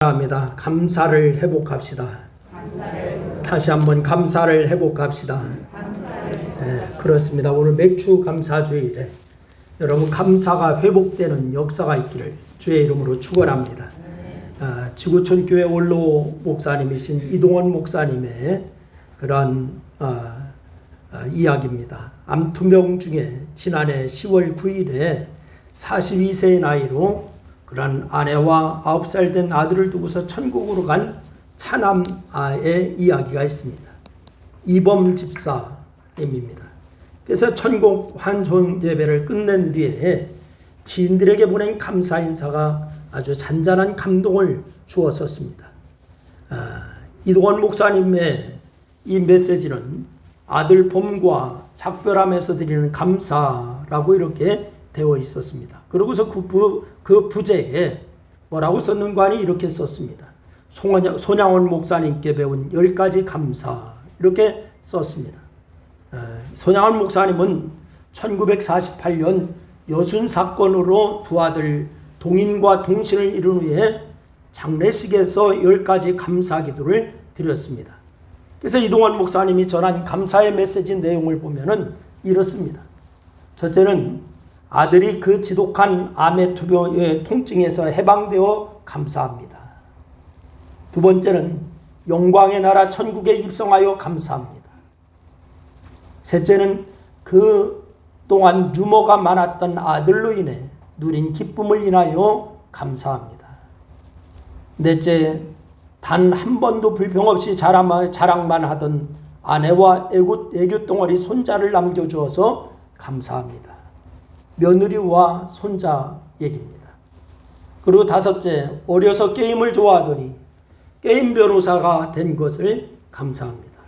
합니다. 감사를 회복합시다. 다시 한번 감사를 회복합시다. 네, 그렇습니다. 오늘 맥주 감사주일에 여러분 감사가 회복되는 역사가 있기를 주의 이름으로 축원합니다. 지구촌 교회 원로 목사님이신 이동원 목사님의 그런 이야기입니다. 암투병 중에 지난해 10월 9일에 42세의 나이로 그런 아내와 9살 된 아들을 두고서 천국으로 간 차남의 이야기가 있습니다. 이범 집사님입니다. 그래서 천국 환송 예배를 끝낸 뒤에 지인들에게 보낸 감사 인사가 아주 잔잔한 감동을 주었었습니다. 이동원 목사님의 이 메시지는 아들 봄과 작별함에서 드리는 감사라고 이렇게 되어 있었습니다. 그러고서 그 부제에 뭐라고 썼는가니 이렇게 썼습니다. 손양원 목사님께 배운 10가지 감사 이렇게 썼습니다. 손양원 목사님은 1948년 여순 사건으로 두 아들 동인과 동신을 이룬 후에 장례식에서 10가지 감사 기도를 드렸습니다. 그래서 이동원 목사님이 전한 감사의 메시지 내용을 보면은 이렇습니다. 첫째는 아들이 그 지독한 암의 투병의 통증에서 해방되어 감사합니다. 두 번째는 영광의 나라 천국에 입성하여 감사합니다. 셋째는 그 동안 유머가 많았던 아들로 인해 누린 기쁨을 인하여 감사합니다. 넷째, 단 한 번도 불평 없이 자랑만 하던 아내와 애교덩어리 손자를 남겨주어서 감사합니다. 며느리와 손자 얘기입니다. 그리고 다섯째, 어려서 게임을 좋아하더니 게임 변호사가 된 것을 감사합니다.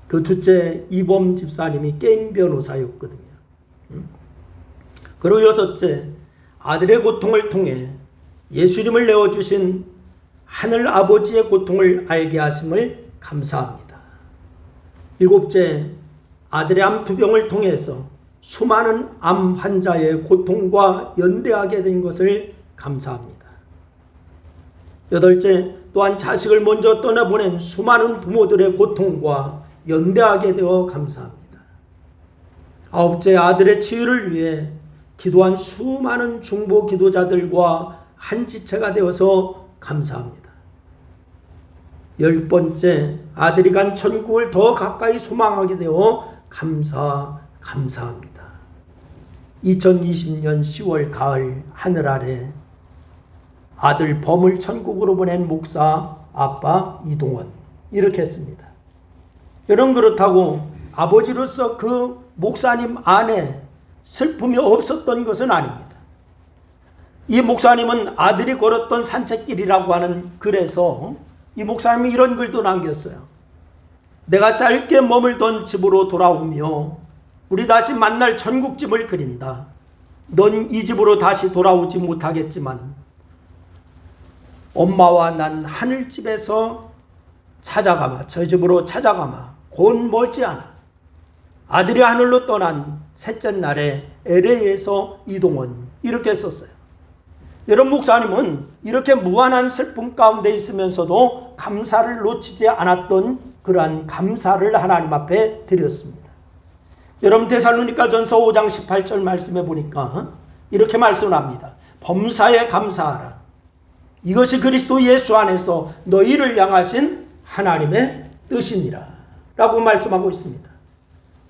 그 둘째, 이범 집사님이 게임 변호사였거든요. 그리고 여섯째, 아들의 고통을 통해 예수님을 내어주신 하늘 아버지의 고통을 알게 하심을 감사합니다. 일곱째, 아들의 암투병을 통해서 수많은 암 환자의 고통과 연대하게 된 것을 감사합니다. 여덟째, 또한 자식을 먼저 떠나보낸 수많은 부모들의 고통과 연대하게 되어 감사합니다. 아홉째, 아들의 치유를 위해 기도한 수많은 중보 기도자들과 한 지체가 되어서 감사합니다. 10번째, 아들이 간 천국을 더 가까이 소망하게 되어 감사합니다. 2020년 10월 가을 하늘 아래 아들 범을 천국으로 보낸 목사 아빠 이동원 이렇게 했습니다. 여러분, 그렇다고 아버지로서 그 목사님 안에 슬픔이 없었던 것은 아닙니다. 이 목사님은 아들이 걸었던 산책길이라고 하는 글에서 이 목사님이 이런 글도 남겼어요. 내가 짧게 머물던 집으로 돌아오며 우리 다시 만날 천국집을 그린다. 넌 이 집으로 다시 돌아오지 못하겠지만 엄마와 난 하늘집에서 찾아가마, 저 집으로 찾아가마 곧 머지않아. 아들이 하늘로 떠난 셋째 날에 LA에서 이동원 이렇게 썼어요. 여러분, 목사님은 이렇게 무한한 슬픔 가운데 있으면서도 감사를 놓치지 않았던 그러한 감사를 하나님 앞에 드렸습니다. 여러분, 데살로니가전서 5장 18절 말씀해 보니까 이렇게 말씀을 합니다. 범사에 감사하라. 이것이 그리스도 예수 안에서 너희를 향하신 하나님의 뜻이니라 라고 말씀하고 있습니다.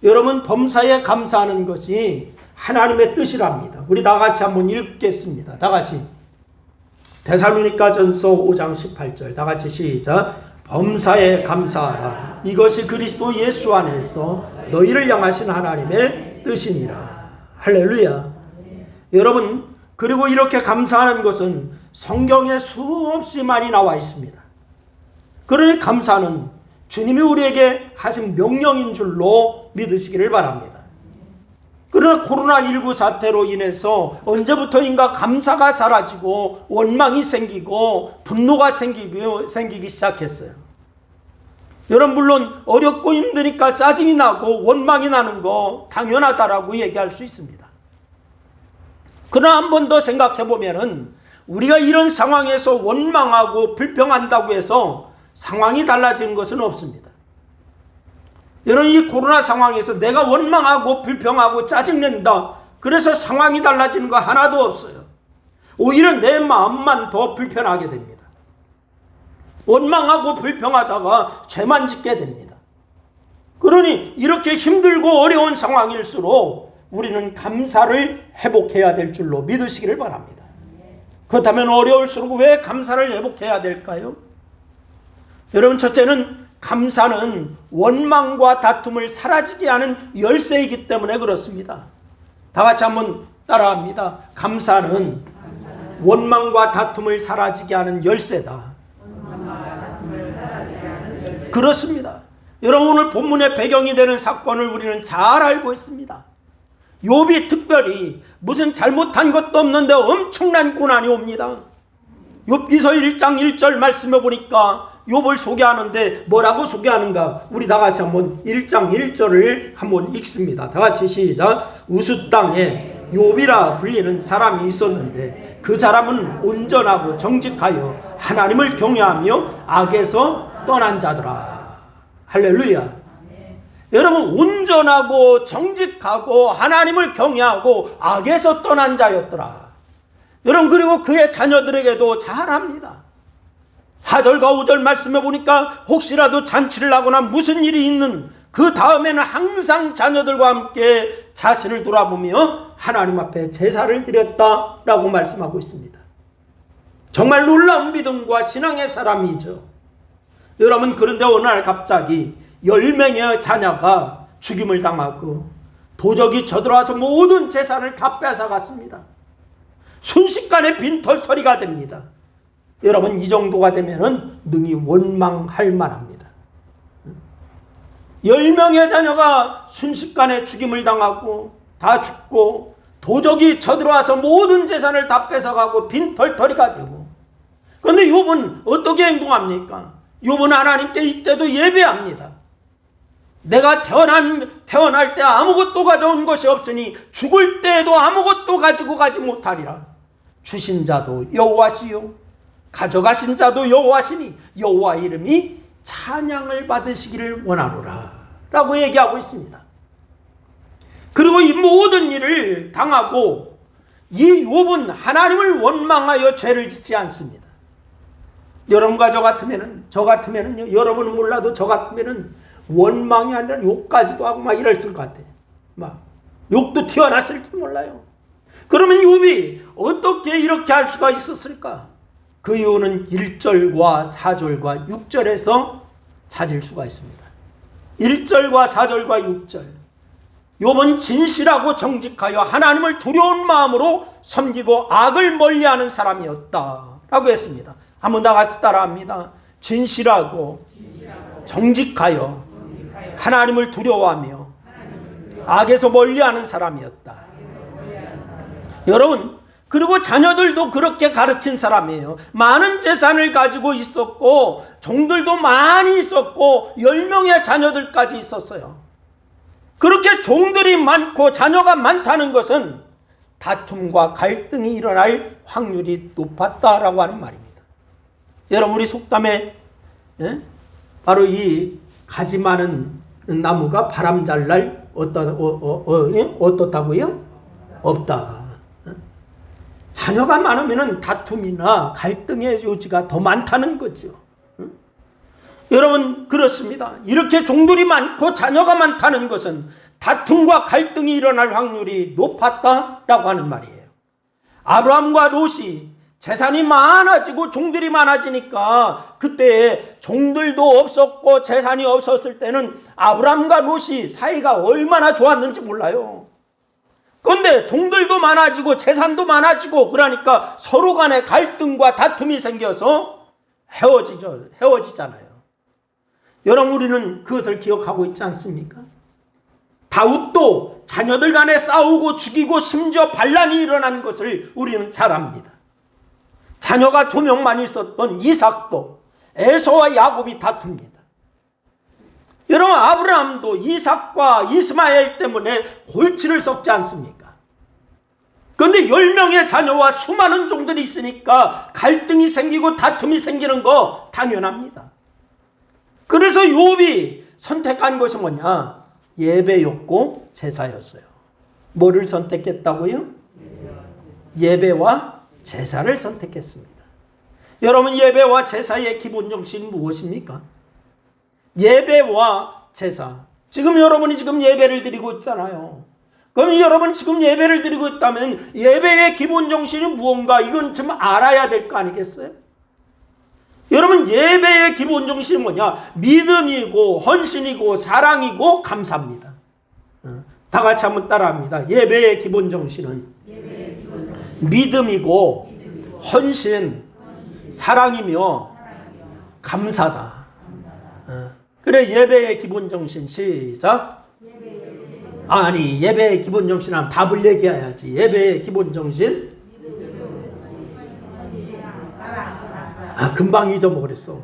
여러분, 범사에 감사하는 것이 하나님의 뜻이랍니다. 우리 다 같이 한번 읽겠습니다. 다 같이 데살로니가전서 5장 18절 다 같이 시작. 범사에 감사하라. 이것이 그리스도 예수 안에서 너희를 향하신 하나님의 뜻이니라. 할렐루야. 여러분, 그리고 이렇게 감사하는 것은 성경에 수없이 많이 나와 있습니다. 그러니 감사는 주님이 우리에게 하신 명령인 줄로 믿으시기를 바랍니다. 그러나 코로나19 사태로 인해서 언제부터인가 감사가 사라지고 원망이 생기고 분노가 생기기 시작했어요. 여러분, 물론 어렵고 힘드니까 짜증이 나고 원망이 나는 거 당연하다라고 얘기할 수 있습니다. 그러나 한 번 더 생각해 보면은 우리가 이런 상황에서 원망하고 불평한다고 해서 상황이 달라지는 것은 없습니다. 여러분, 이 코로나 상황에서 내가 원망하고 불평하고 짜증낸다, 그래서 상황이 달라지는 거 하나도 없어요. 오히려 내 마음만 더 불편하게 됩니다. 원망하고 불평하다가 죄만 짓게 됩니다. 그러니 이렇게 힘들고 어려운 상황일수록 우리는 감사를 회복해야 될 줄로 믿으시기를 바랍니다. 그렇다면 어려울수록 왜 감사를 회복해야 될까요? 여러분, 첫째는 감사는 원망과 다툼을 사라지게 하는 열쇠이기 때문에 그렇습니다. 다 같이 한번 따라합니다. 감사는 원망과 다툼을 사라지게 하는 열쇠다. 그렇습니다. 여러분, 오늘 본문의 배경이 되는 사건을 우리는 잘 알고 있습니다. 욥이 특별히 무슨 잘못한 것도 없는데 엄청난 고난이 옵니다. 욥기서 1장 1절 말씀해 보니까 욥을 소개하는데 뭐라고 소개하는가? 우리 다 같이 한번 1장 1절을 한번 읽습니다. 다 같이 시작. 우스 땅에 욥이라 불리는 사람이 있었는데 그 사람은 온전하고 정직하여 하나님을 경외하며 악에서 떠난 자더라. 할렐루야. 여러분, 온전하고 정직하고 하나님을 경외하고 악에서 떠난 자였더라. 여러분, 그리고 그의 자녀들에게도 잘합니다. 4절과 5절 말씀해 보니까 혹시라도 잔치를 하거나 무슨 일이 있는 그 다음에는 항상 자녀들과 함께 자신을 돌아보며 하나님 앞에 제사를 드렸다라고 말씀하고 있습니다. 정말 놀라운 믿음과 신앙의 사람이죠. 여러분, 그런데 어느 날 갑자기 10명의 자녀가 죽임을 당하고 도적이 쳐들어와서 모든 재산을 다 뺏어갔습니다. 순식간에 빈털터리가 됩니다. 여러분, 이 정도가 되면은 능히 원망할 만합니다. 10명의 자녀가 순식간에 죽임을 당하고 다 죽고 도적이 쳐들어와서 모든 재산을 다 뺏어가고 빈털터리가 되고, 그런데 욥은 어떻게 행동합니까? 욥은 하나님께 이때도 예배합니다. 내가 태어날 때 아무것도 가져온 것이 없으니 죽을 때에도 아무것도 가지고 가지 못하리라. 주신 자도 여호와시요 가져가신 자도 여호와시니 여호와 이름이 찬양을 받으시기를 원하노라 라고 얘기하고 있습니다. 그리고 이 모든 일을 당하고 이 욥은 하나님을 원망하여 죄를 짓지 않습니다. 여러분과 저 같으면은요, 여러분은 몰라도 저 같으면은 원망이 아니라 욕까지도 하고 막 이럴 것 같아. 막 욕도 튀어났을지도 몰라요. 그러면 욥이 어떻게 이렇게 할 수가 있었을까? 그 이유는 1절과 4절과 6절에서 찾을 수가 있습니다. 1절과 4절과 6절. 욥은 진실하고 정직하여 하나님을 두려운 마음으로 섬기고 악을 멀리하는 사람이었다라고 했습니다. 한번 다 같이 따라합니다. 진실하고 정직하여 하나님을 두려워하며 악에서 멀리하는 사람이었다. 여러분, 그리고 자녀들도 그렇게 가르친 사람이에요. 많은 재산을 가지고 있었고 종들도 많이 있었고 10명의 자녀들까지 있었어요. 그렇게 종들이 많고 자녀가 많다는 것은 다툼과 갈등이 일어날 확률이 높았다라고 하는 말입니다. 여러분, 우리 속담에 바로 이 가지 많은 나무가 바람 잘 날 어떻다고요? 없다. 자녀가 많으면 다툼이나 갈등의 요지가 더 많다는 거죠. 여러분, 그렇습니다. 이렇게 종들이 많고 자녀가 많다는 것은 다툼과 갈등이 일어날 확률이 높았다라고 하는 말이에요. 아브라함과 롯이 재산이 많아지고 종들이 많아지니까 그때 종들도 없었고 재산이 없었을 때는 아브라함과 롯이 사이가 얼마나 좋았는지 몰라요. 그런데 종들도 많아지고 재산도 많아지고 그러니까 서로 간에 갈등과 다툼이 생겨서 헤어지잖아요. 여러분, 우리는 그것을 기억하고 있지 않습니까? 다윗도 자녀들 간에 싸우고 죽이고 심지어 반란이 일어난 것을 우리는 잘 압니다. 자녀가 2명만 있었던 이삭도 에서와 야곱이 다툽니다. 여러분, 아브라함도 이삭과 이스마엘 때문에 골치를 썩지 않습니까? 그런데 10명의 자녀와 수많은 종들이 있으니까 갈등이 생기고 다툼이 생기는 거 당연합니다. 그래서 욥이 선택한 것이 뭐냐? 예배였고 제사였어요. 뭐를 선택했다고요? 예배와 제사를 선택했습니다. 여러분, 예배와 제사의 기본 정신이 무엇입니까? 예배와 제사. 지금 여러분이 지금 예배를 드리고 있잖아요. 그럼 여러분이 지금 예배를 드리고 있다면 예배의 기본 정신이 무언가, 이건 좀 알아야 될 거 아니겠어요? 여러분, 예배의 기본 정신이 뭐냐? 믿음이고 헌신이고 사랑이고 감사입니다. 다 같이 한번 따라합니다. 예배의 기본 정신은 믿음이고 헌신, 사랑이며 감사다. 그래, 예배의 기본 정신 시작. 아니, 예배의 기본 정신은 답을 얘기해야지. 예배의 기본 정신. 금방 잊어버렸어.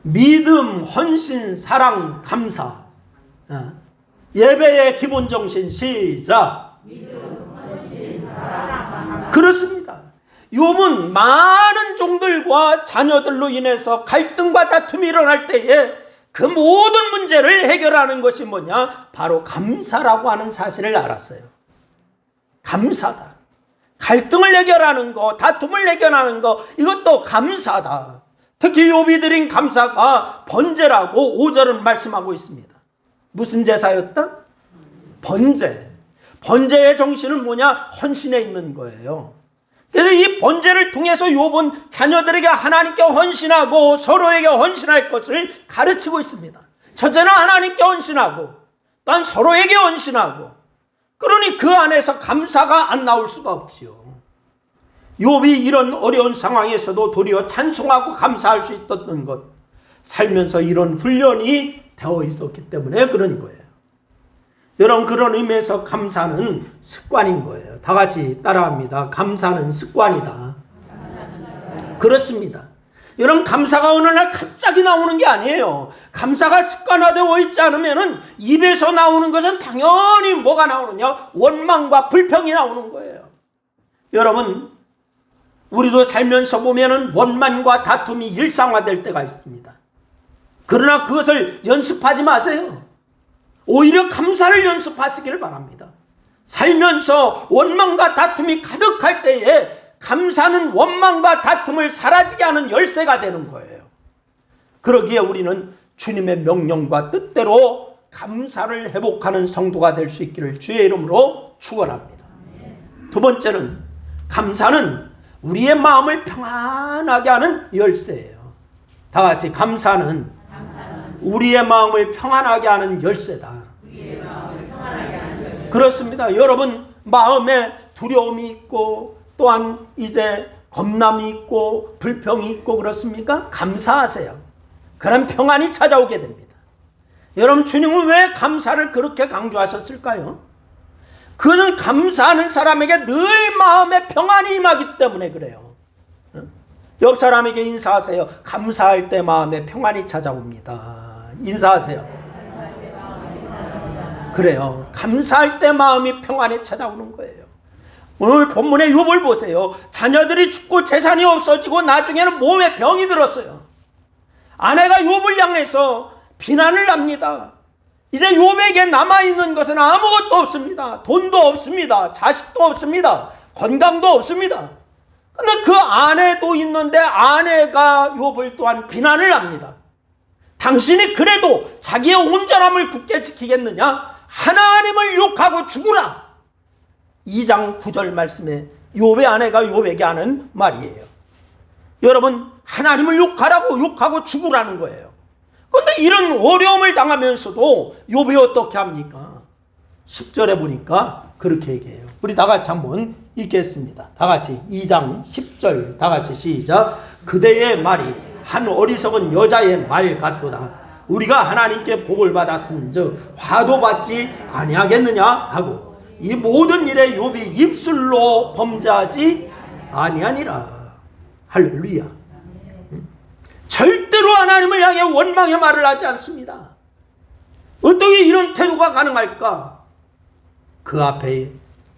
믿음, 헌신, 사랑, 감사. 예배의 기본 정신 시작. 그렇습니다. 욥은 많은 종들과 자녀들로 인해서 갈등과 다툼이 일어날 때에 그 모든 문제를 해결하는 것이 뭐냐? 바로 감사라고 하는 사실을 알았어요. 감사다. 갈등을 해결하는 거, 다툼을 해결하는 거, 이것도 감사다. 특히 욥이 드린 감사가 번제라고 5절은 말씀하고 있습니다. 무슨 제사였다? 번제. 번제의 정신은 뭐냐? 헌신에 있는 거예요. 그래서 이 번제를 통해서 욥은 자녀들에게 하나님께 헌신하고 서로에게 헌신할 것을 가르치고 있습니다. 첫째는 하나님께 헌신하고 또한 서로에게 헌신하고, 그러니 그 안에서 감사가 안 나올 수가 없지요. 욥이 이런 어려운 상황에서도 도리어 찬송하고 감사할 수 있었던 것, 살면서 이런 훈련이 되어 있었기 때문에 그런 거예요. 여러분, 그런 의미에서 감사는 습관인 거예요. 다 같이 따라합니다. 감사는 습관이다. 그렇습니다. 여러분, 감사가 어느 날 갑자기 나오는 게 아니에요. 감사가 습관화되어 있지 않으면 입에서 나오는 것은 당연히 뭐가 나오느냐? 원망과 불평이 나오는 거예요. 여러분, 우리도 살면서 보면은 원망과 다툼이 일상화될 때가 있습니다. 그러나 그것을 연습하지 마세요. 오히려 감사를 연습하시기를 바랍니다. 살면서 원망과 다툼이 가득할 때에 감사는 원망과 다툼을 사라지게 하는 열쇠가 되는 거예요. 그러기에 우리는 주님의 명령과 뜻대로 감사를 회복하는 성도가 될 수 있기를 주의 이름으로 축원합니다. 두 번째는, 감사는 우리의 마음을 평안하게 하는 열쇠예요. 다 같이, 감사는 우리의 마음을 평안하게 하는 열쇠다. 그렇습니다. 여러분, 마음에 두려움이 있고 또한 이제 겁남이 있고 불평이 있고 그렇습니까? 감사하세요. 그럼 평안이 찾아오게 됩니다. 여러분, 주님은 왜 감사를 그렇게 강조하셨을까요? 그는 감사하는 사람에게 늘 마음에 평안이 임하기 때문에 그래요. 옆 사람에게 인사하세요. 감사할 때 마음에 평안이 찾아옵니다. 인사하세요. 그래요. 감사할 때 마음이 평안이 찾아오는 거예요. 오늘 본문의 욥을 보세요. 자녀들이 죽고 재산이 없어지고 나중에는 몸에 병이 들었어요. 아내가 욥을 향해서 비난을 합니다. 이제 욥에게 남아있는 것은 아무것도 없습니다. 돈도 없습니다. 자식도 없습니다. 건강도 없습니다. 근데 그 아내도 있는데 아내가 욥을 또한 비난을 합니다. 당신이 그래도 자기의 온전함을 굳게 지키겠느냐? 하나님을 욕하고 죽으라. 2장 9절 말씀에 욥의 아내가 욥에게 하는 말이에요. 여러분, 하나님을 욕하고 죽으라는 거예요. 그런데 이런 어려움을 당하면서도 욥이 어떻게 합니까? 10절에 보니까 그렇게 얘기해요. 우리 다 같이 한번 읽겠습니다. 다 같이 2장 10절 다 같이 시작. 그대의 말이 한 어리석은 여자의 말 같도다. 우리가 하나님께 복을 받았은즉 화도 받지 아니하겠느냐 하고 이 모든 일에 욥이 입술로 범죄하지 아니하니라. 할렐루야. 절대로 하나님을 향해 원망의 말을 하지 않습니다. 어떻게 이런 태도가 가능할까? 그 앞에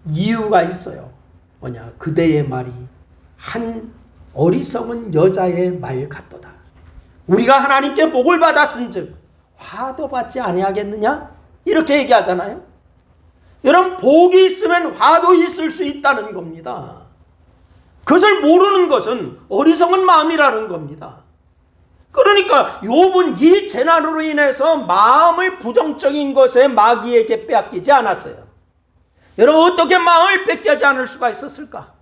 이유가 있어요. 뭐냐? 그대의 말이 한 어리석은 여자의 말 같도다. 우리가 하나님께 복을 받았은즉 화도 받지 아니하겠느냐? 이렇게 얘기하잖아요. 여러분, 복이 있으면 화도 있을 수 있다는 겁니다. 그것을 모르는 것은 어리석은 마음이라는 겁니다. 그러니까 욥은 이 재난으로 인해서 마음을 부정적인 것에 마귀에게 빼앗기지 않았어요. 여러분, 어떻게 마음을 뺏기지 않을 수가 있었을까?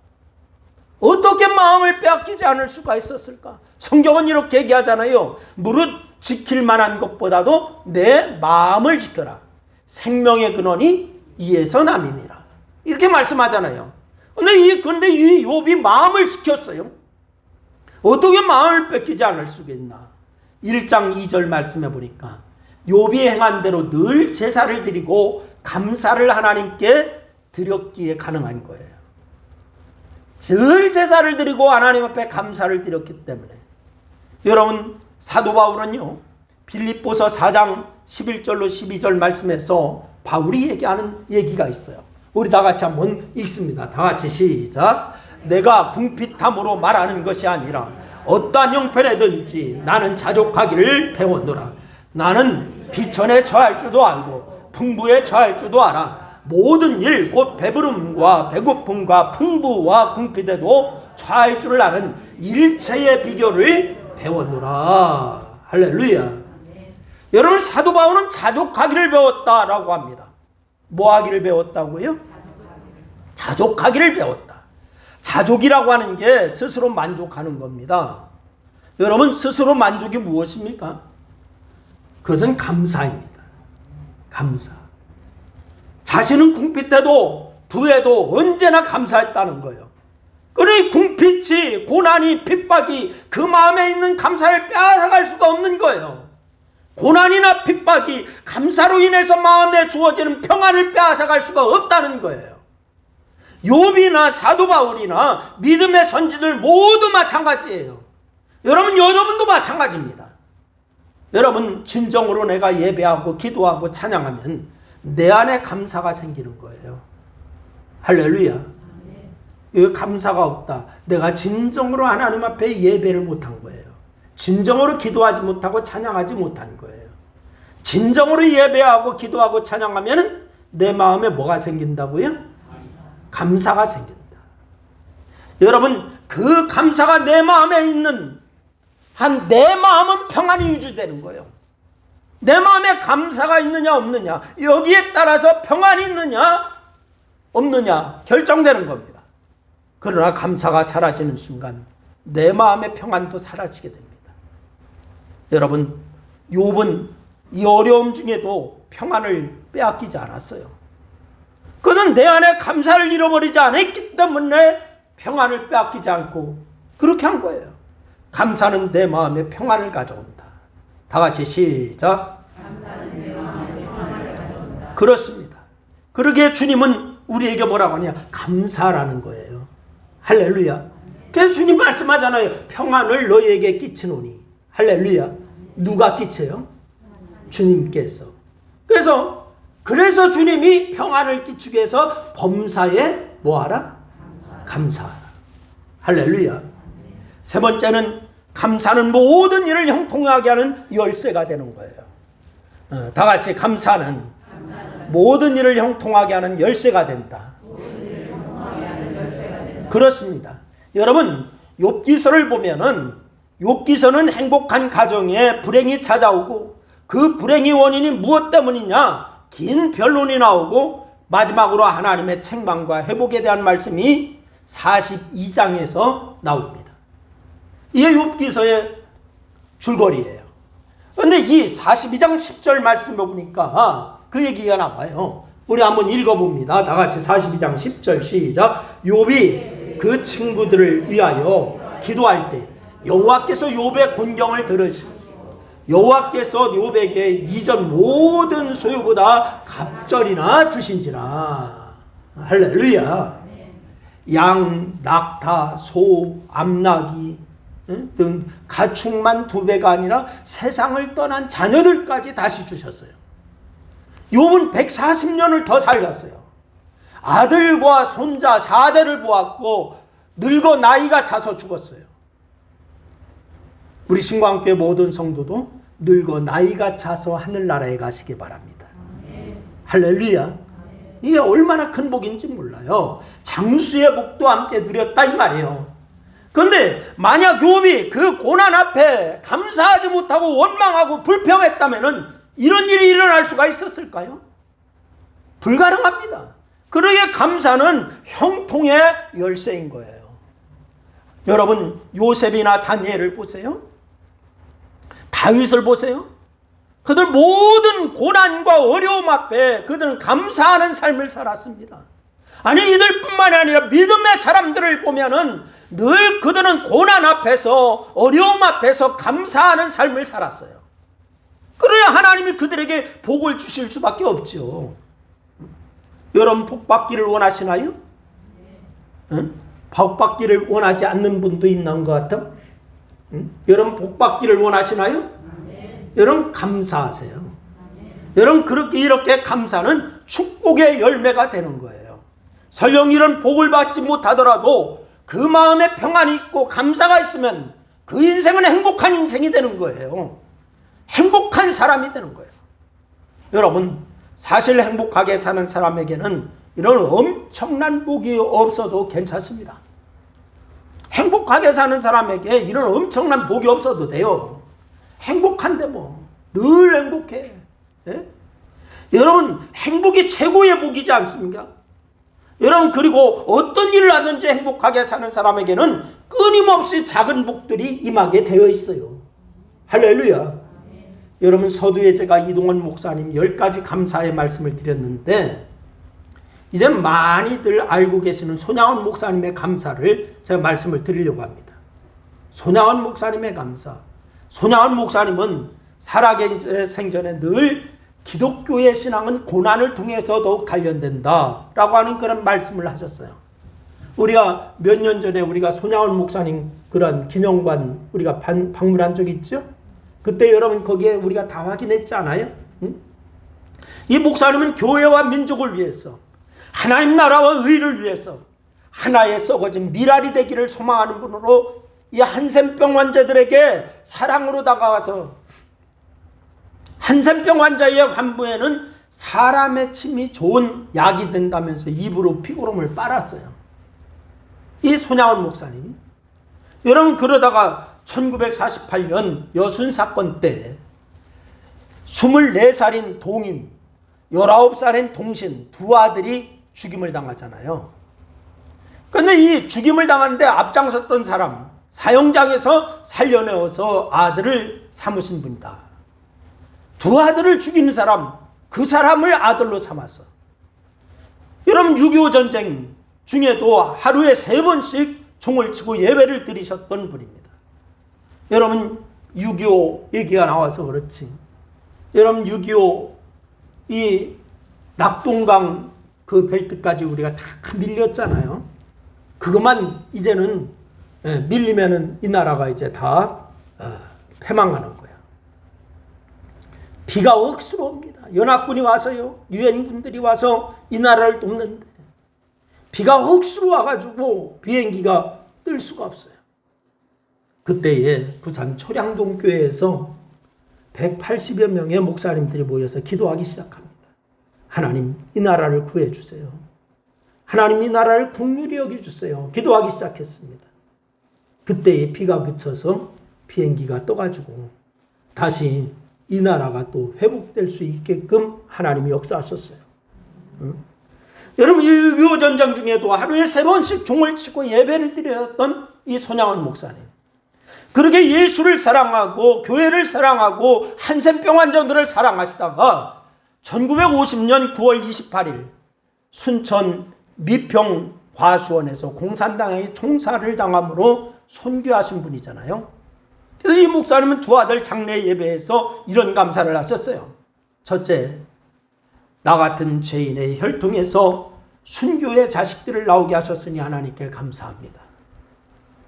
어떻게 마음을 빼앗기지 않을 수가 있었을까? 성경은 이렇게 얘기하잖아요. 무릇 지킬 만한 것보다도 내 마음을 지켜라. 생명의 근원이 이에서 남이니라. 이렇게 말씀하잖아요. 근데 이 욥이 마음을 지켰어요. 어떻게 마음을 뺏기지 않을 수가 있나? 1장 2절 말씀해 보니까 욥이 행한 대로 늘 제사를 드리고 감사를 하나님께 드렸기에 가능한 거예요. 늘 제사를 드리고 하나님 앞에 감사를 드렸기 때문에. 여러분, 사도 바울은요, 빌립보서 4장 11절로 12절 말씀에서 바울이 얘기하는 얘기가 있어요. 우리 다 같이 한번 읽습니다. 다 같이 시작. 내가 궁핍함으로 말하는 것이 아니라 어떠한 형편에든지 나는 자족하기를 배웠노라. 나는 비천에 처할 줄도 알고 풍부에 처할 줄도 알아. 모든 일 곧 배부름과 배고픔과 풍부와 궁핍에도 처할 줄을 아는 일체의 비결을 배웠노라. 할렐루야. 여러분, 사도 바울은 자족하기를 배웠다라고 합니다. 뭐 하기를 배웠다고요? 자족하기를 배웠다. 자족이라고 하는 게 스스로 만족하는 겁니다. 여러분, 스스로 만족이 무엇입니까? 그것은 감사입니다. 감사. 자신은 궁핍 때도 부에도 언제나 감사했다는 거예요. 그러니 궁핍이, 고난이, 핍박이 그 마음에 있는 감사를 빼앗아갈 수가 없는 거예요. 고난이나 핍박이 감사로 인해서 마음에 주어지는 평안을 빼앗아갈 수가 없다는 거예요. 욥이나 사도 바울이나 믿음의 선지들 모두 마찬가지예요. 여러분도 마찬가지입니다. 여러분, 진정으로 내가 예배하고 기도하고 찬양하면 내 안에 감사가 생기는 거예요. 할렐루야. 여기 감사가 없다. 내가 진정으로 하나님 앞에 예배를 못한 거예요. 진정으로 기도하지 못하고 찬양하지 못한 거예요. 진정으로 예배하고 기도하고 찬양하면 내 마음에 뭐가 생긴다고요? 감사가 생긴다. 여러분, 그 감사가 내 마음에 있는 한 내 마음은 평안이 유지되는 거예요. 내 마음에 감사가 있느냐 없느냐, 여기에 따라서 평안이 있느냐 없느냐 결정되는 겁니다. 그러나 감사가 사라지는 순간 내 마음의 평안도 사라지게 됩니다. 여러분, 욥은 이 어려움 중에도 평안을 빼앗기지 않았어요. 그는 내 안에 감사를 잃어버리지 않았기 때문에 평안을 빼앗기지 않고 그렇게 한 거예요. 감사는 내 마음에 평안을 가져온다. 다 같이 시작. 감사는 내 마음에 평안을 가져온다. 그렇습니다. 그러기에 주님은 우리에게 뭐라고 하냐? 감사라는 거예요. 할렐루야. 그래서 주님 말씀하잖아요. 평안을 너희에게 끼치노니. 할렐루야. 누가 끼쳐요? 주님께서. 그래서 주님이 평안을 끼치기 위해서 범사에 뭐하라? 감사하라. 할렐루야. 세 번째는 감사는 모든 일을 형통하게 하는 열쇠가 되는 거예요. 다 같이 감사는 모든 일을 형통하게 하는 열쇠가 된다. 그렇습니다. 여러분, 욥기서를 보면은 욥기서는 행복한 가정에 불행이 찾아오고 그 불행의 원인이 무엇 때문이냐? 긴 변론이 나오고 마지막으로 하나님의 책망과 회복에 대한 말씀이 42장에서 나옵니다. 이게 욥기서의 줄거리예요. 그런데 이 42장 10절 말씀을 보니까 그 얘기가 나와요. 우리 한번 읽어봅니다. 다 같이 42장 10절 시작. 욥이 그 친구들을 위하여 기도할 때 여호와께서 욥의 곤경을 들으시고 여호와께서 욥에게 이전 모든 소유보다 갑절이나 주신지라. 할렐루야. 양, 낙타, 소, 암나귀 등 가축만 2배가 아니라 세상을 떠난 자녀들까지 다시 주셨어요. 욥은 140년을 더 살았어요. 아들과 손자 4대를 보았고 늙어 나이가 차서 죽었어요. 우리 신광교회 모든 성도도 늙어 나이가 차서 하늘나라에 가시기 바랍니다. 할렐루야. 이게 얼마나 큰 복인지 몰라요. 장수의 복도 함께 누렸다 이 말이에요. 그런데 만약 욥이 그 고난 앞에 감사하지 못하고 원망하고 불평했다면 이런 일이 일어날 수가 있었을까요? 불가능합니다. 그러기에 감사는 형통의 열쇠인 거예요. 여러분, 요셉이나 다니엘을 보세요. 다윗을 보세요. 그들 모든 고난과 어려움 앞에 그들은 감사하는 삶을 살았습니다. 아니, 이들뿐만이 아니라 믿음의 사람들을 보면은 늘 그들은 고난 앞에서, 어려움 앞에서 감사하는 삶을 살았어요. 그래야 하나님이 그들에게 복을 주실 수밖에 없죠. 여러분, 복 받기를 원하시나요? 응? 복 받기를 원하지 않는 분도 있는 것 같아? 응? 여러분, 복 받기를 원하시나요? 여러분, 감사하세요. 여러분, 그렇게 이렇게 감사는 축복의 열매가 되는 거예요. 설령 이런 복을 받지 못하더라도 그 마음에 평안이 있고 감사가 있으면 그 인생은 행복한 인생이 되는 거예요. 행복한 사람이 되는 거예요. 여러분, 사실 행복하게 사는 사람에게는 이런 엄청난 복이 없어도 괜찮습니다. 행복하게 사는 사람에게 이런 엄청난 복이 없어도 돼요. 행복한데 뭐 늘 행복해. 예? 여러분, 행복이 최고의 복이지 않습니까? 여러분, 그리고 어떤 일을 하든지 행복하게 사는 사람에게는 끊임없이 작은 복들이 임하게 되어 있어요. 할렐루야. 여러분, 서두에 제가 이동원 목사님 10가지 감사의 말씀을 드렸는데 이제 많이들 알고 계시는 손양원 목사님의 감사를 제가 말씀을 드리려고 합니다. 손양원 목사님의 감사. 손양원 목사님은 살아계신 생전에 늘 기독교의 신앙은 고난을 통해서 더욱 단련된다라고 하는 그런 말씀을 하셨어요. 우리가 몇 년 전에 우리가 손양원 목사님 그런 기념관 우리가 방문한 적 있죠? 그때 여러분 거기에 우리가 다 확인했지 않아요? 응? 이 목사님은 교회와 민족을 위해서, 하나님 나라와 의를 위해서 하나의 썩어진 미랄이 되기를 소망하는 분으로 이 한센병 환자들에게 사랑으로 다가와서, 한센병 환자의 환부에는 사람의 침이 좋은 약이 된다면서 입으로 피고름을 빨았어요. 이 손양원 목사님이. 여러분, 그러다가 1948년 여순 사건 때 24살인 동인, 19살인 동신 두 아들이 죽임을 당하잖아요. 그런데 이 죽임을 당하는데 앞장섰던 사람, 사형장에서 살려내어서 아들을 삼으신 분이다. 두 아들을 죽이는 사람, 그 사람을 아들로 삼았어. 여러분, 6.25 전쟁 중에도 하루에 3번씩 종을 치고 예배를 드리셨던 분입니다. 여러분, 6.25 얘기가 나와서 그렇지. 여러분, 6.25 이 낙동강 그 벨트까지 우리가 다 밀렸잖아요. 그것만 이제는 밀리면은 이 나라가 이제 다 패망하는 거야. 비가 억수로 옵니다. 연합군이 와서요, 유엔군들이 와서 이 나라를 돕는데 비가 억수로 와가지고 비행기가 뜰 수가 없어요. 그때에 부산 초량동 교회에서 180여 명의 목사님들이 모여서 기도하기 시작합니다. 하나님, 이 나라를 구해주세요. 하나님, 이 나라를 긍휼히 여겨주세요. 기도하기 시작했습니다. 그때에 비가 그쳐서 비행기가 떠가지고 다시 이 나라가 또 회복될 수 있게끔 하나님이 역사하셨어요. 여러분, 6.25 전쟁 중에도 하루에 3번씩 종을 치고 예배를 드렸던 이 손양원 목사님. 그렇게 예수를 사랑하고 교회를 사랑하고 한센병 환자들을 사랑하시다가 1950년 9월 28일 순천 미평 과수원에서 공산당의 총살을 당함으로 선교하신 분이잖아요. 그래서 이 목사님은 두 아들 장례 예배에서 이런 감사를 하셨어요. 첫째, 나 같은 죄인의 혈통에서 순교의 자식들을 나오게 하셨으니 하나님께 감사합니다.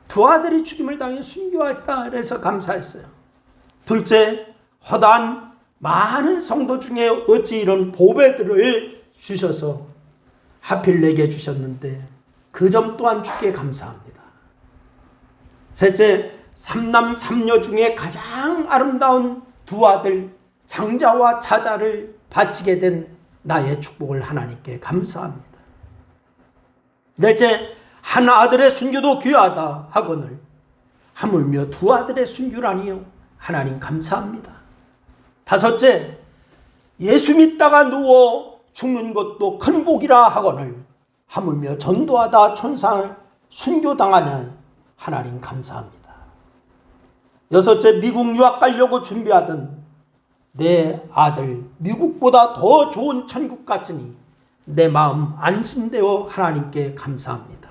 두 아들이 죽임을 당해 순교했다 그래서 감사했어요. 둘째, 허다한 많은 성도 중에 어찌 이런 보배들을 주셔서 하필 내게 주셨는데 그 점 또한 주께 감사합니다. 셋째, 삼남 삼녀 중에 가장 아름다운 두 아들 장자와 차자를 바치게 된 나의 축복을 하나님께 감사합니다. 넷째, 한 아들의 순교도 귀하다 하거늘 하물며 두 아들의 순교라니요. 하나님 감사합니다. 다섯째, 예수 믿다가 누워 죽는 것도 큰 복이라 하거늘 하물며 전도하다 천상을 순교당하는 하나님 감사합니다. 여섯째, 미국 유학 가려고 준비하던 내 아들 미국보다 더 좋은 천국 갔으니 내 마음 안심되어 하나님께 감사합니다.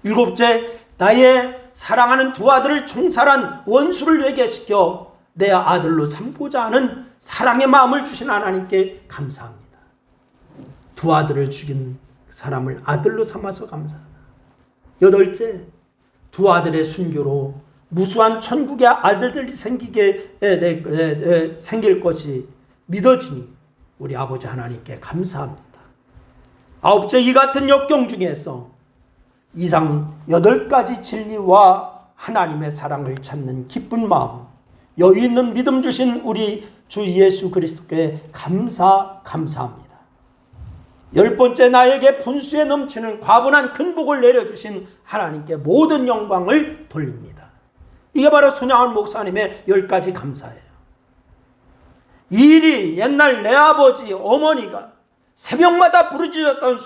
일곱째, 나의 사랑하는 두 아들을 총살한 원수를 회개시켜 내 아들로 삼고자 하는 사랑의 마음을 주신 하나님께 감사합니다. 두 아들을 죽인 사람을 아들로 삼아서 감사하다. 여덟째, 두 아들의 순교로 무수한 천국의 아들들이 생길 것이 믿어지니 우리 아버지 하나님께 감사합니다. 아홉째, 이 같은 역경 중에서 이상 8가지 진리와 하나님의 사랑을 찾는 기쁜 마음, 여유 있는 믿음 주신 우리 주 예수 그리스도께 감사합니다. 10번째, 나에게 분수에 넘치는 과분한 큰 복을 내려주신 하나님께 모든 영광을 돌립니다. 이게 바로 손양원 목사님의 10가지 감사예요. 이 일이 옛날 내 아버지 어머니가 새벽마다 부르짖었던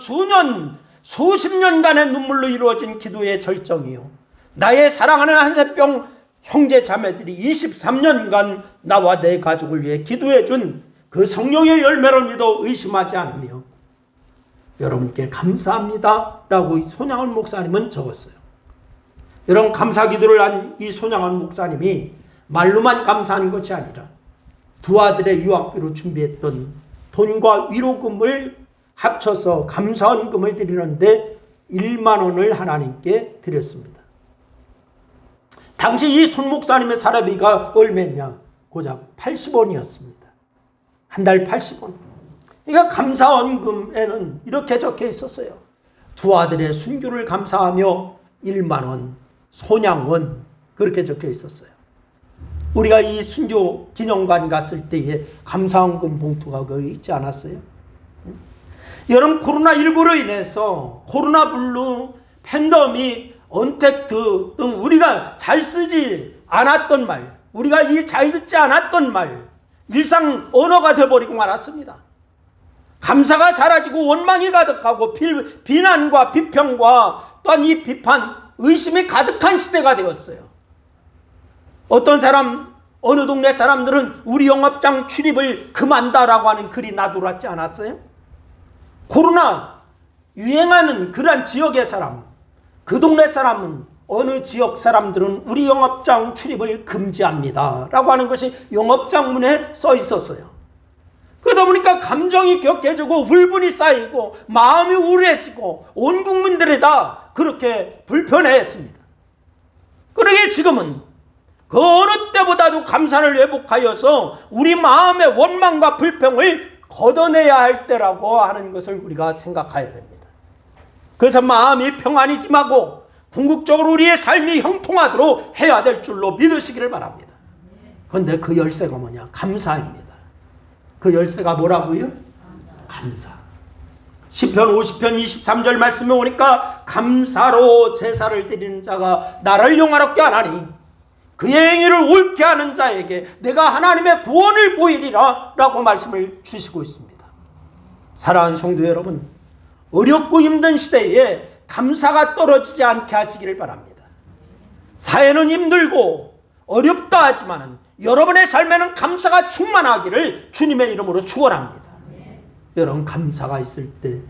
수십 년간의 눈물로 이루어진 기도의 절정이요, 나의 사랑하는 한세병 형제 자매들이 23년간 나와 내 가족을 위해 기도해 준 그 성령의 열매를 믿어 의심하지 않으며 여러분께 감사합니다 라고 손양원 목사님은 적었어요. 여러분, 감사 기도를 한 이 손양원 목사님이 말로만 감사한 것이 아니라 두 아들의 유학비로 준비했던 돈과 위로금을 합쳐서 감사원금을 드리는데 1만 원을 하나님께 드렸습니다. 당시 이 손 목사님의 사례비가 얼마냐? 고작 80원이었습니다. 한 달 80원. 그러니까 감사원금에는 이렇게 적혀 있었어요. 두 아들의 순교를 감사하며 1만 원, 손양원, 그렇게 적혀 있었어요. 우리가 이 순교 기념관 갔을 때에 감사원금 봉투가 거기 있지 않았어요? 여러분, 코로나19로 인해서 코로나블루, 팬데믹, 언택트 등 우리가 잘 쓰지 않았던 말, 우리가 이 잘 듣지 않았던 말, 일상 언어가 되어버리고 말았습니다. 감사가 사라지고 원망이 가득하고 비난과 비평과 또한 이 비판, 의심이 가득한 시대가 되었어요. 어떤 사람, 어느 동네 사람들은 우리 영업장 출입을 금한다라고 하는 글이 나돌았지 않았어요? 코로나 유행하는 그러한 지역의 사람, 그 동네 사람은, 어느 지역 사람들은 우리 영업장 출입을 금지합니다 라고 하는 것이 영업장 문에 써 있었어요. 그러다 보니까 감정이 격해지고 울분이 쌓이고 마음이 우울해지고 온 국민들이 다 그렇게 불편해했습니다. 그러기에 지금은 그 어느 때보다도 감사를 회복하여서 우리 마음의 원망과 불평을 걷어내야 할 때라고 하는 것을 우리가 생각해야 됩니다. 그래서 마음이 평안히 임하고 궁극적으로 우리의 삶이 형통하도록 해야 될 줄로 믿으시기를 바랍니다. 그런데 그 열쇠가 뭐냐? 감사입니다. 그 열쇠가 뭐라고요? 감사. 시편 50편 23절 말씀에 오니까 감사로 제사를 드리는 자가 나를 영화롭게 하나니 그의 행위를 옳게 하는 자에게 내가 하나님의 구원을 보이리라 라고 말씀을 주시고 있습니다. 사랑하는 성도 여러분, 어렵고 힘든 시대에 감사가 떨어지지 않게 하시기를 바랍니다. 사회는 힘들고 어렵다 하지만 여러분의 삶에는 감사가 충만하기를 주님의 이름으로 축원합니다. 여러분, 감사가 있을 때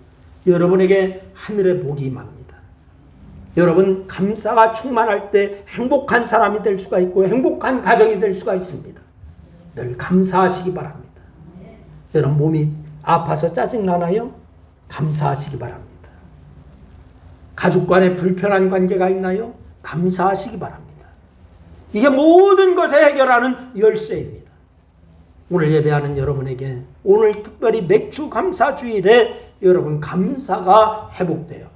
여러분에게 하늘의 복이 임합니다. 여러분, 감사가 충만할 때 행복한 사람이 될 수가 있고 행복한 가정이 될 수가 있습니다. 늘 감사하시기 바랍니다. 여러분, 몸이 아파서 짜증나나요? 감사하시기 바랍니다. 가족 간에 불편한 관계가 있나요? 감사하시기 바랍니다. 이게 모든 것을 해결하는 열쇠입니다. 오늘 예배하는 여러분에게 오늘 특별히 맥주 감사 주일에 여러분 감사가 회복돼요.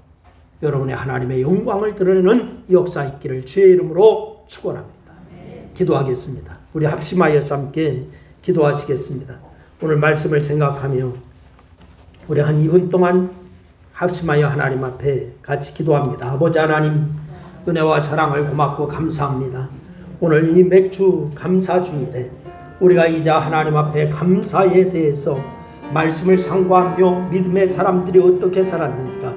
여러분의 하나님의 영광을 드러내는 역사 있기를 주의 이름으로 축원합니다. 기도하겠습니다. 우리 합심하여서 함께 기도하시겠습니다. 오늘 말씀을 생각하며 우리 한 2분 동안 합심하여 하나님 앞에 같이 기도합니다. 아버지 하나님, 은혜와 사랑을 고맙고 감사합니다. 오늘 이 맥주 감사주일에 우리가 이제 하나님 앞에 감사에 대해서 말씀을 상고하며 믿음의 사람들이 어떻게 살았는가,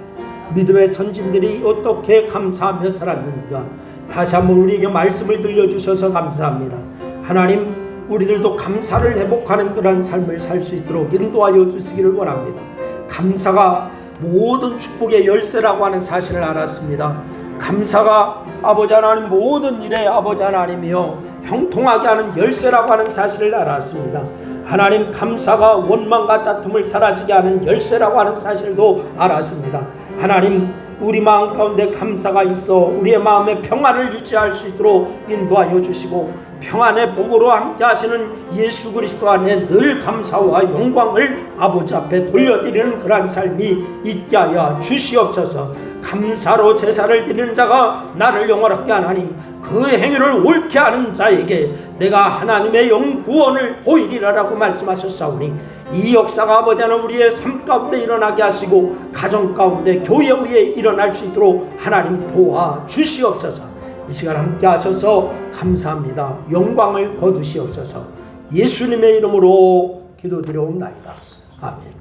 믿음의 선진들이 어떻게 감사하며 살았는가, 다시 한번 우리에게 말씀을 들려주셔서 감사합니다. 하나님, 우리들도 감사를 회복하는 그런 삶을 살 수 있도록 인도하여 주시기를 원합니다. 감사가 모든 축복의 열쇠라고 하는 사실을 알았습니다. 감사가 아버지 하나님 모든 일에 아버지 하나님이여 형통하게 하는 열쇠라고 하는 사실을 알았습니다. 하나님, 감사가 원망과 다툼을 사라지게 하는 열쇠라고 하는 사실도 알았습니다. 하나님, 우리 마음 가운데 감사가 있어 우리의 마음에 평안을 유지할 수 있도록 인도하여 주시고, 평안의 복으로 함께 하시는 예수 그리스도 안에 늘 감사와 영광을 아버지 앞에 돌려드리는 그러한 삶이 있게 하여 주시옵소서. 감사로 제사를 드리는 자가 나를 영화롭게 하나니 그 행위를 옳게 하는 자에게 내가 하나님의 영구원을 보이리라라고 말씀하셨사오니, 이 역사가 아버지 하나님 우리의 삶 가운데 일어나게 하시고 가정 가운데 교회 위에 일어날 수 있도록 하나님 도와 주시옵소서. 이 시간 함께 하셔서 감사합니다. 영광을 거두시옵소서. 예수님의 이름으로 기도드려옵나이다. 아멘.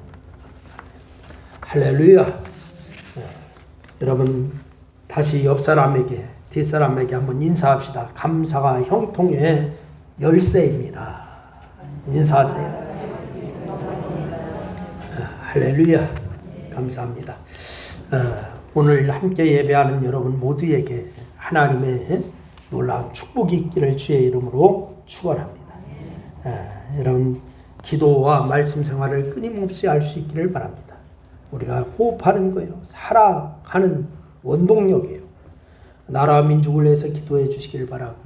할렐루야. 여러분, 다시 옆 사람에게, 뒷 사람에게 한번 인사합시다. 감사가 형통의 열쇠입니다. 인사하세요. 할렐루야. 감사합니다. 오늘 함께 예배하는 여러분 모두에게 하나님의 놀라운 축복이 있기를 주의 이름으로 축원합니다. 여러분, 기도와 말씀 생활을 끊임없이 할 수 있기를 바랍니다. 우리가 호흡하는 거예요. 살아가는 원동력이에요. 나라와 민족을 위해서 기도해 주시길 바라고,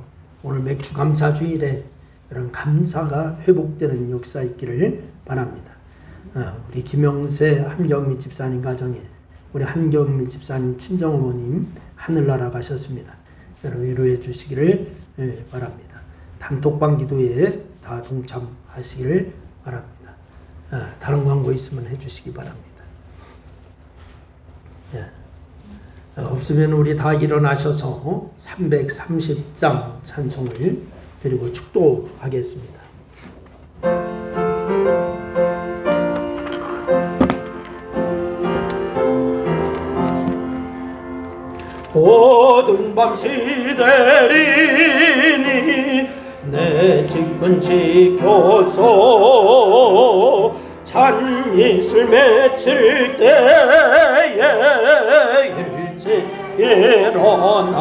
오늘 맥주 감사주일에 이런 감사가 회복되는 역사 있기를 바랍니다. 우리 김영세 한경미 집사님 가정에 우리 한경미 집사님 친정어머님 하늘나라 가셨습니다. 여러분 위로해 주시기를 바랍니다. 단톡방 기도에 다 동참하시기를 바랍니다. 다른 광고 있으면 해주시기 바랍니다. 없으면 우리 다 일어나셔서 330장 찬송을 드리고 축도하겠습니다. 어두운 밤 시대리니 내 집은 지켜서 잔잇을 맺힐 때에 일찍 일어나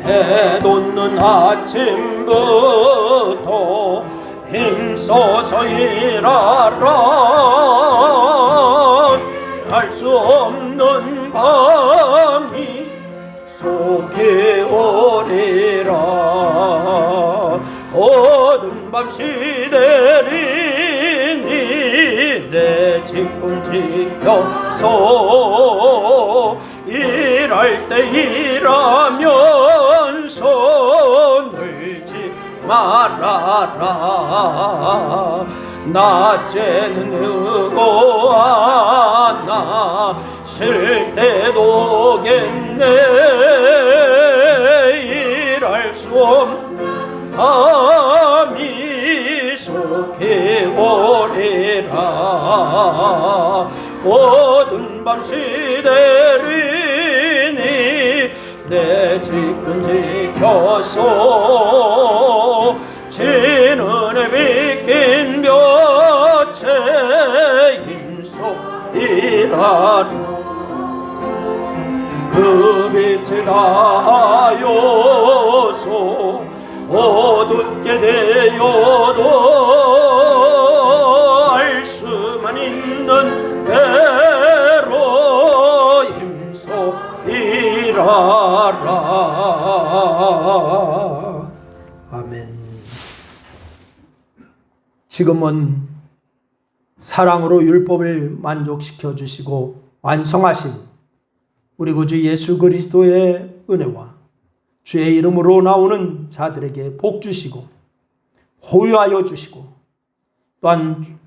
해돋는 아침부터 힘써서 일하라. 알 수 없는 밤이 속히 오리라. 어두운 밤 시대리니 내 직분 지켜서 일할 때 일하면서 늘지 말아라. 낮에는 의고하나 쉴 때도 오겠네. 일할 수 없는 밤이 속히 오리라. 어두운 밤 시대리니 내 직분 지켜서 진은에 비킨 볕에 임속이라니 그 빛이 닿아요소 어둡게 되어도 알 수만 있는 대로 imso 일하라. 아멘. 지금은 사랑으로 율법을 만족시켜 주시고 완성하신 우리 구주 예수 그리스도의 은혜와 주의 이름으로 나오는 자들에게 복 주시고 호유하여 주시고 또한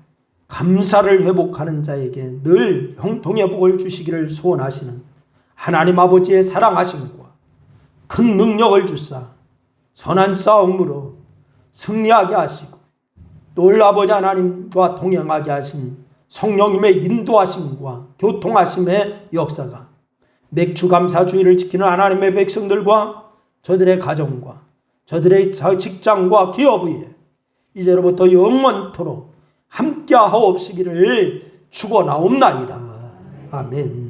감사를 회복하는 자에게 늘 형통의 복을 주시기를 소원하시는 하나님 아버지의 사랑하심과 큰 능력을 주사 선한 싸움으로 승리하게 하시고 또 우리 아버지 하나님과 동행하게 하신 성령님의 인도하심과 교통하심의 역사가 맥주감사주의를 지키는 하나님의 백성들과 저들의 가정과 저들의 직장과 기업 위에 이제로부터 영원토록 함께하옵시기를 축원하옵나이다. 아멘.